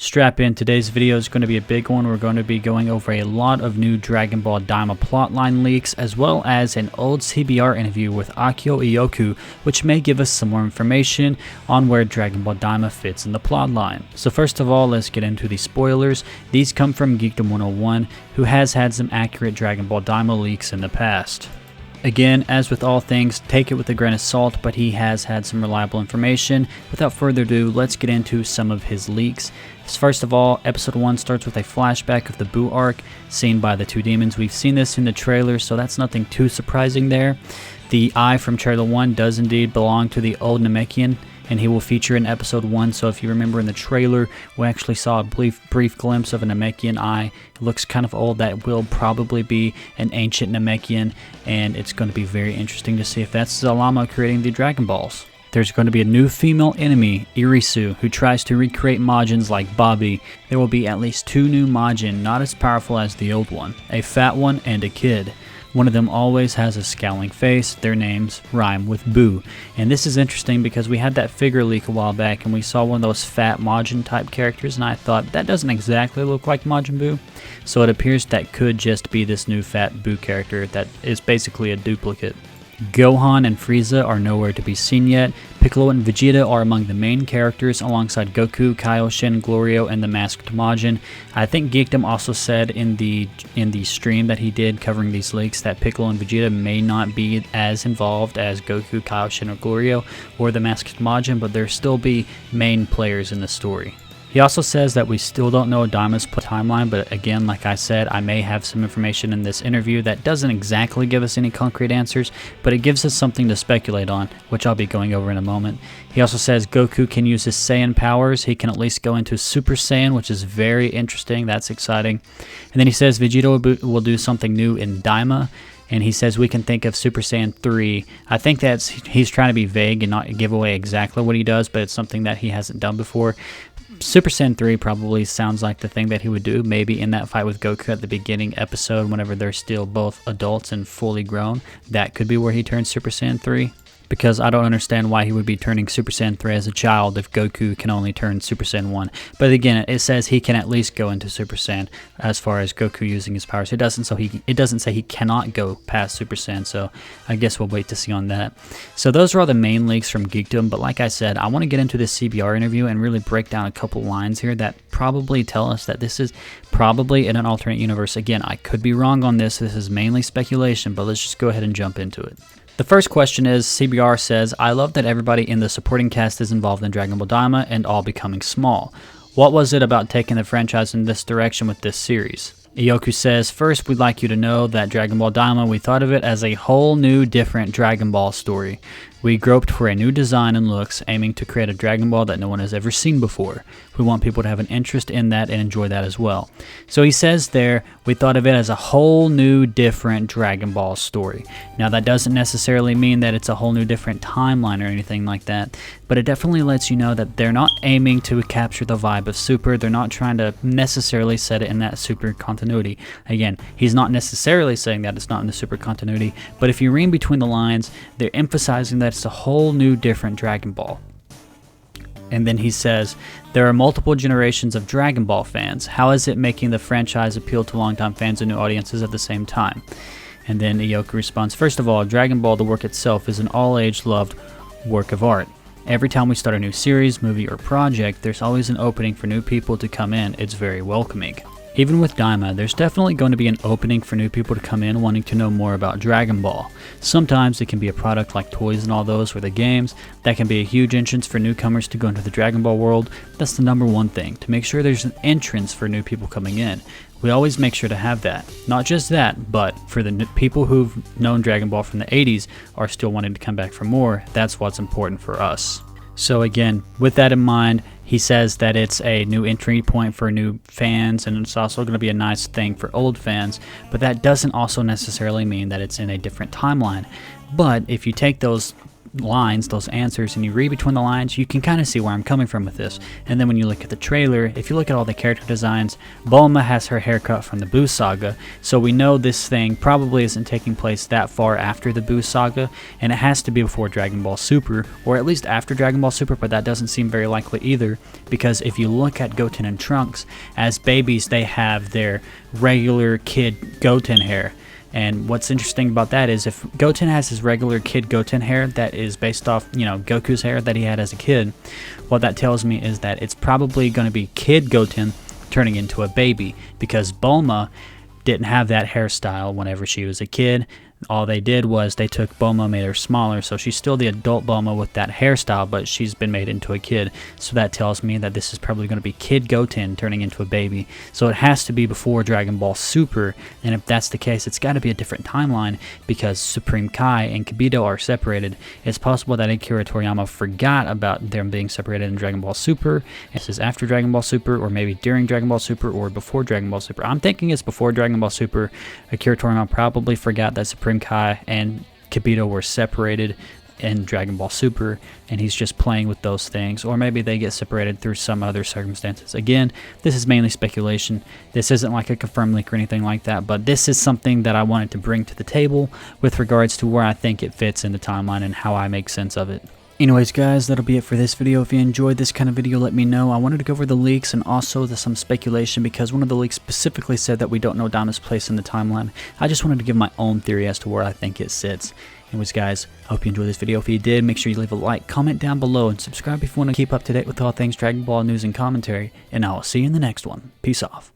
Strap in, today's video is going to be a big one. We're going to be going over a lot of new Dragon Ball DAIMA plotline leaks, as well as an old CBR interview with Akio Ioku, which may give us some more information on where Dragon Ball DAIMA fits in the plotline. So first of all, let's get into the spoilers. These come from Geekdom 101, who has had some accurate Dragon Ball DAIMA leaks in the past. Again, as with all things, take it with a grain of salt, but he has had some reliable information. Without further ado, let's get into some of his leaks. First of all, episode 1 starts with a flashback of the BUU arc, seen by the two demons. We've seen this in the trailer, so that's nothing too surprising there. The eye from trailer 1 does indeed belong to the old Namekian, and he will feature in episode 1. So if you remember in the trailer, we actually saw a brief glimpse of a Namekian eye. It looks kind of old. That will probably be an ancient Namekian, and it's going to be very interesting to see if that's ZALAMA creating the Dragon Balls. There's going to be a new female enemy, Irisu, who tries to recreate Majins like Bobby. There will be at least 2 new Majin, not as powerful as the old one, a fat one and a kid. One of them always has a scowling face. Their names rhyme with BUU. And this is interesting because we had that figure leak a while back and we saw one of those fat Majin type characters, and I thought that doesn't exactly look like Majin Buu. So it appears that could just be this new fat BUU character that is basically a duplicate. Gohan and Frieza are nowhere to be seen yet. Piccolo and Vegeta are among the main characters alongside Goku, Kaioshin, Glorio, and the Masked Majin. I think Geekdom also said in the stream that he did covering these leaks that Piccolo and Vegeta may not be as involved as Goku, Kaioshin, or Glorio or the Masked Majin, but they'll still be main players in the story. He also says that we still don't know DAIMA's timeline, but again, like I said, I may have some information in this interview that doesn't exactly give us any concrete answers, but it gives us something to speculate on, which I'll be going over in a moment. He also says Goku can use his Saiyan powers. He can at least go into Super Saiyan, which is very interesting. That's exciting. And then he says Vegeta will do something new in DAIMA. And he says we can think of Super Saiyan 3. I think he's trying to be vague and not give away exactly what he does, but it's something that he hasn't done before. Super Saiyan 3 probably sounds like the thing that he would do, maybe in that fight with Goku at the beginning episode whenever they're still both adults and fully grown. That could be where he turns Super Saiyan 3. Because I don't understand why he would be turning Super Saiyan 3 as a child if Goku can only turn Super Saiyan 1. But again, it says he can at least go into Super Saiyan as far as Goku using his powers. It doesn't say he cannot go past Super Saiyan, so I guess we'll wait to see on that. So those are all the main leaks from Geekdom, but like I said, I want to get into this CBR interview and really break down a couple lines here that probably tell us that this is probably in an alternate universe. Again, I could be wrong on this. This is mainly speculation, but let's just go ahead and jump into it. The first question is, CBR says, I love that everybody in the supporting cast is involved in Dragon Ball DAIMA and all becoming small. What was it about taking the franchise in this direction with this series? Ioku says, first, we'd like you to know that Dragon Ball DAIMA, we thought of it as a whole new different Dragon Ball story. We groped for a new design and looks, aiming to create a Dragon Ball that no one has ever seen before. We want people to have an interest in that and enjoy that as well. So he says there, we thought of it as a whole new different Dragon Ball story. Now that doesn't necessarily mean that it's a whole new different timeline or anything like that, but it definitely lets you know that they're not aiming to capture the vibe of Super. They're not trying to necessarily set it in that Super continuity. Again, he's not necessarily saying that it's not in the Super continuity, but if you read between the lines, they're emphasizing that it's a whole new different Dragon Ball. And then he says, there are multiple generations of Dragon Ball fans. How is it making the franchise appeal to longtime fans and new audiences at the same time? And then Ioku responds, first of all, Dragon Ball, the work itself, is an all-age loved work of art. Every time we start a new series, movie, or project, there's always an opening for new people to come in. It's very welcoming. Even with DAIMA, there's definitely going to be an opening for new people to come in wanting to know more about Dragon Ball. Sometimes it can be a product like toys and all those, or the games. That can be a huge entrance for newcomers to go into the Dragon Ball world. That's the number one thing, to make sure there's an entrance for new people coming in. We always make sure to have that. Not just that, but for the people who've known Dragon Ball from the 80s are still wanting to come back for more, that's what's important for us. So again, with that in mind, he says that it's a new entry point for new fans, and it's also going to be a nice thing for old fans, but that doesn't also necessarily mean that it's in a different timeline. But if you take those lines, those answers, and you read between the lines, you can kind of see where I'm coming from with this. And then when you look at the trailer, if you look at all the character designs, Bulma has her haircut from the BUU saga, so we know this thing probably isn't taking place that far after the BUU saga, and it has to be before Dragon Ball Super, or at least after Dragon Ball Super, but that doesn't seem very likely either, because if you look at Goten and Trunks, as babies they have their regular kid Goten hair. And what's interesting about that is if Goten has his regular kid Goten hair that is based off, Goku's hair that he had as a kid, what that tells me is that it's probably going to be kid Goten turning into a baby, because Bulma didn't have that hairstyle whenever she was a kid. All they did was they took Bulma, made her smaller, so she's still the adult Bulma with that hairstyle, but she's been made into a kid. So that tells me that this is probably going to be Kid Goten turning into a baby. So it has to be before Dragon Ball Super, and if that's the case, it's got to be a different timeline, because Supreme Kai and Kibito are separated. It's possible that Akira Toriyama forgot about them being separated in Dragon Ball Super. This is after Dragon Ball Super, or maybe during Dragon Ball Super, or before Dragon Ball Super. I'm thinking it's before Dragon Ball Super. Akira Toriyama probably forgot that Supreme Kai and Kibito were separated in Dragon Ball Super, and he's just playing with those things, or maybe they get separated through some other circumstances. Again, this is mainly speculation. This isn't like a confirmed leak or anything like that, but this is something that I wanted to bring to the table with regards to where I think it fits in the timeline and how I make sense of it. Anyways guys, that'll be it for this video. If you enjoyed this kind of video, let me know. I wanted to go over the leaks and also some speculation, because one of the leaks specifically said that we don't know Daima's place in the timeline. I just wanted to give my own theory as to where I think it sits. Anyways guys, I hope you enjoyed this video. If you did, make sure you leave a like, comment down below, and subscribe if you want to keep up to date with all things Dragon Ball news and commentary. And I will see you in the next one. Peace off.